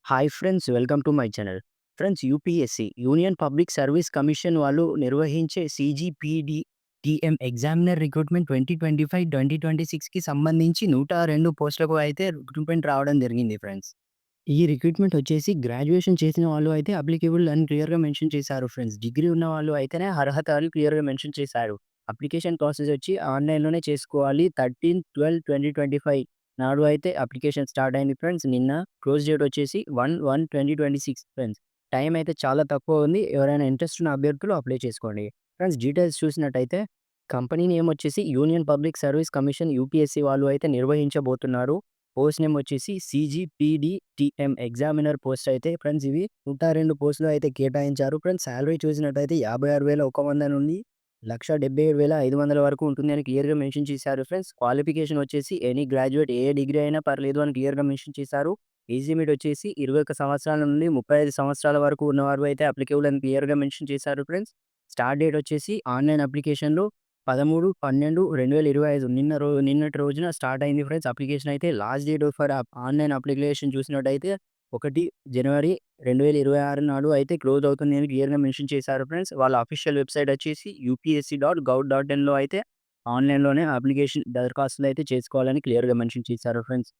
Hi friends, welcome to my channel. Friends, UPSC union public service commission వాళ్ళు నిర్వహించే సీజీపీడీ TM examiner recruitment 2025, 2026కి సంబంధించి 102 పోస్టులకు అయితే రిక్రూట్మెంట్ రావడం జరిగింది ఫ్రెండ్స్. ఈ రిక్రూట్మెంట్ వచ్చేసి గ్రాడ్యుయేషన్ చేసిన వాళ్ళు అయితే అప్లికేబుల్ అని క్లియర్‌గా మెన్షన్ చేశారు ఫ్రెండ్స్. డిగ్రీ ఉన్న వాళ్ళు అయితేనే అర్హత అని క్లియర్‌గా మెన్షన్ చేశారు. అప్లికేషన్ ప్రాసెస్ వచ్చి ఆన్‌లైన్‌లోనే చేసుకోవాలి. 13/12/2025 నాడు అయితే అప్లికేషన్ స్టార్ట్ అయింది ఫ్రెండ్స్. నిన్న క్లోజ్ డేట్ వచ్చేసి 1/1/2026 ఫ్రెండ్స్. టైం అయితే చాలా తక్కువ ఉంది. ఎవరైనా ఇంట్రెస్ట్ ఉన్న అభ్యర్థులు అప్లై చేసుకోండి. ఫ్రెండ్స్, డీటెయిల్స్ చూసినట్టయితే కంపెనీ నేమ్ వచ్చేసి union public service commission UPSC వాళ్ళు అయితే నిర్వహించబోతున్నారు. పోస్ట్ నేమ్ వచ్చేసి సీజీపీడీటీఎం ఎగ్జామినర్ పోస్ట్ అయితే ఫ్రెండ్స్ ఇవి 102 పోస్టులు అయితే కేటాయించారు ఫ్రెండ్స్. సాలరీ చూసినట్టయితే 56,100 నుండి 1,77,500 వరకు ఉంటుంది అని క్లియర్‌గా మెన్షన్ చేశారు ఫ్రెండ్స్. క్వాలిఫికేషన్ వచ్చేసి ఎనీ గ్రాడ్యుయేట్ ఏ డిగ్రీ అయినా పర్లేదు అని క్లియర్‌గా మెన్షన్ చేశారు. ఏజ్ లిమిట్ వచ్చేసి 21 సంవత్సరాల నుండి 35 సంవత్సరాల వరకు ఉన్నవారు అయితే అప్లికేబుల్ అని క్లియర్‌గా మెన్షన్ చేశారు ఫ్రెండ్స్. స్టార్ట్ డేట్ వచ్చేసి ఆన్‌లైన్ అప్లికేషన్‌లో 13/12/2025 నిన్నటి రోజున స్టార్ట్ అయింది ఫ్రెండ్స్. అప్లికేషన్ అయితే last date for online application చూసినట్టయితే 1 జనవరి 2026 నాడు అయితే క్లోజ్ అవుతుంది అని క్లియర్‌గా మెన్షన్ చేశారు ఫ్రెండ్స్. వాళ్ళ అఫీషియల్ వెబ్‌సైట్ వచ్చేసి upsc.gov.inలో అయితే ఆన్‌లైన్‌లోనే అప్లికేషన్ దరఖాస్తులు అయితే చేసుకోవాలని క్లియర్‌గా మెన్షన్ చేశారు ఫ్రెండ్స్.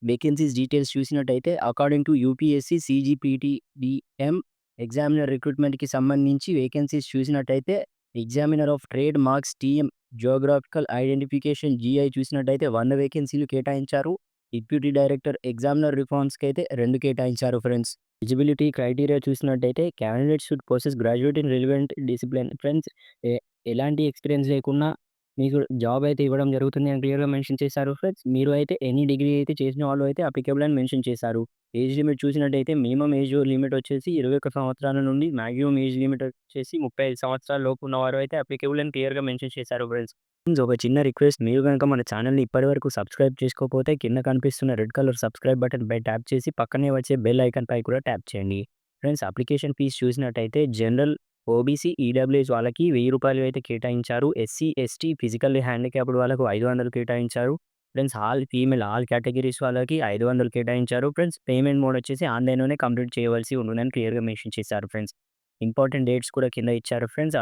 వేకెన్సీస్ డీటెయిల్స్ చూసినట్టయితే అకార్డింగ్ టు యూపీఎస్సీ సీజీపీటీడీఎం ఎగ్జామినర్ రిక్రూట్మెంట్‌కి సంబంధించి వేకెన్సీస్ చూసినట్టయితే examiner of trade marks TM geographical identification GI చూసినట్టయితే 100 వేకెన్సీలు కేటాయించారు. డిప్యూటీ డైరెక్టర్ ఎగ్జామినర్ రిఫార్మ్స్‌కి అయితే 2 కేటాయించారు ఫ్రెండ్స్. ఎలిజిబిలిటీ క్రైటీరియా చూసినట్టయితే candidate should possess graduate in relevant discipline friends. ఎ ఎలాంటి ఎక్స్‌పీరియన్స్ లేకున్నా మీకు జాబ్ అయితే ఇవ్వడం జరుగుతుంది అని క్లియర్‌గా మెన్షన్ చేశారు ఫ్రెండ్స్. మీరు అయితే ఎనీ డిగ్రీ అయితే చేసిన వాళ్ళు అయితే అప్లికేబుల్ అని మెన్షన్ చేశారు. ఏజ్ లిమిట్ చూసినట్టయితే మినిమమ్ ఏజ్ లిమిట్ వచ్చేసి 21 సంవత్సరాల నుండి మాక్సిమం ఏజ్ లిమిట్ వచ్చేసి 35 సంవత్సరాల లోపు ఉన్నవారు అయితే అప్లికేబుల్ అని క్లియర్‌గా మెన్షన్ చేశారు ఫ్రెండ్స్. ఫ్రెండ్స్, ఒక చిన్న రిక్వెస్ట్, మీరు గనుక మన ఛానెల్‌ని ఇప్పటివరకు సబ్స్క్రైబ్ చేసుకోకపోతే కింద కనిపిస్తున్న రెడ్ కలర్ సబ్స్క్రైబ్ బటన్‌పై ట్యాప్ చేసి పక్కనే వచ్చే బెల్ ఐకాన్‌పై కూడా ట్యాప్ చేయండి. ఫ్రెండ్స్, అప్లికేషన్ ఫీస్ చూసినట్టయితే జనరల్, ఓబీసీ, ఈడబ్ల్యూఎస్ వాళ్ళకి రూ. 1000 అయితే కేటాయించారు. ఎస్సీ, ఎస్టీ, ఫిజికల్లీ హ్యాండిక్యాప్డ్ వాళ్ళకు 500 కేటాయించారు. Friends, all female all categories వాళ్ళకి 500 కేటాయించారు. ఫ్రెండ్స్, పేమెంట్ మోడ్ వచ్చేసి ఆన్‌లైన్‌లోనే కంప్లీట్ చేయవలసి ఉంటుందని క్లియర్‌గా మెన్షన్ చేశారు ఫ్రెండ్స్. ఇంపార్టెంట్ డేట్స్ కూడా కింద ఇచ్చారు ఫ్రెండ్స్.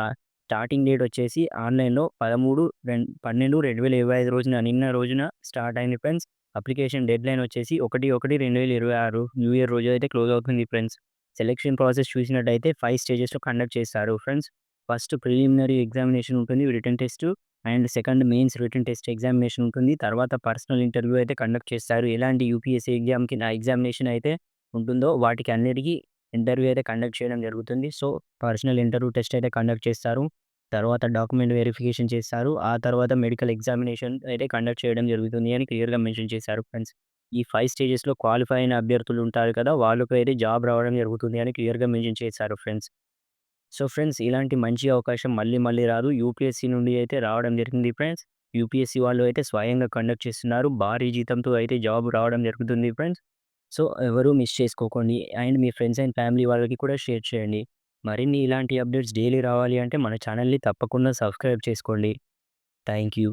స్టార్టింగ్ డేట్ వచ్చేసి ఆన్‌లైన్‌లో 13/12/2025 రోజున నిన్న రోజున స్టార్ట్ అయింది ఫ్రెండ్స్. అప్లికేషన్ డెడ్‌లైన్ వచ్చేసి 1/1/2026 న్యూ ఇయర్ రోజు అయితే క్లోజ్ అవుతుంది ఫ్రెండ్స్. సెలక్షన్ ప్రాసెస్ చూసినట్టయితే 5 స్టేజెస్‌లో కండక్ట్ చేస్తారు ఫ్రెండ్స్. ఫస్ట్ ప్రిలిమినరీ ఎగ్జామినేషన్ ఉంటుంది. Written test and second mains written test examination ఉంటుంది. తర్వాత పర్సనల్ ఇంటర్వ్యూ అయితే కండక్ట్ చేస్తారు. ఎలాంటి యూపీఎస్సీ ఎగ్జామినేషన్ అయితే ఉంటుందో వాటికి అన్నిటికి ఇంటర్వ్యూ అయితే కండక్ట్ చేయడం జరుగుతుంది. సో, పర్సనల్ ఇంటర్వ్యూ టెస్ట్ అయితే కండక్ట్ చేస్తారు. తర్వాత డాక్యుమెంట్ వెరిఫికేషన్ చేస్తారు. ఆ తర్వాత మెడికల్ ఎగ్జామినేషన్ అయితే కండక్ట్ చేయడం జరుగుతుంది అని క్లియర్‌గా మెన్షన్ చేశారు ఫ్రెండ్స్. ఈ 5 స్టేజెస్‌లో క్వాలిఫై అయిన అభ్యర్థులు ఉంటారు కదా! వాళ్ళకైతే జాబ్ రావడం జరుగుతుంది అని క్లియర్‌గా మెన్షన్ చేశారు ఫ్రెండ్స్. సో, ఫ్రెండ్స్, ఇలాంటి మంచి అవకాశం మళ్ళీ మళ్ళీ రాదు. యూపీఎస్సీ నుండి అయితే రావడం జరిగింది ఫ్రెండ్స్. యూపీఎస్సీ వాళ్ళు అయితే స్వయంగా కండక్ట్ చేస్తున్నారు. భారీ జీతంతో అయితే జాబ్ రావడం జరుగుతుంది ఫ్రెండ్స్. సో, ఎవరు మిస్ చేసుకోకండి. And me friends and family వాళ్ళకి కూడా షేర్ చేయండి. మరిన్ని ఇలాంటి అప్డేట్స్ డైలీ రావాలి అంటే మన ఛానెల్‌ని తప్పకుండా సబ్స్క్రైబ్ చేసుకోండి. Thank you.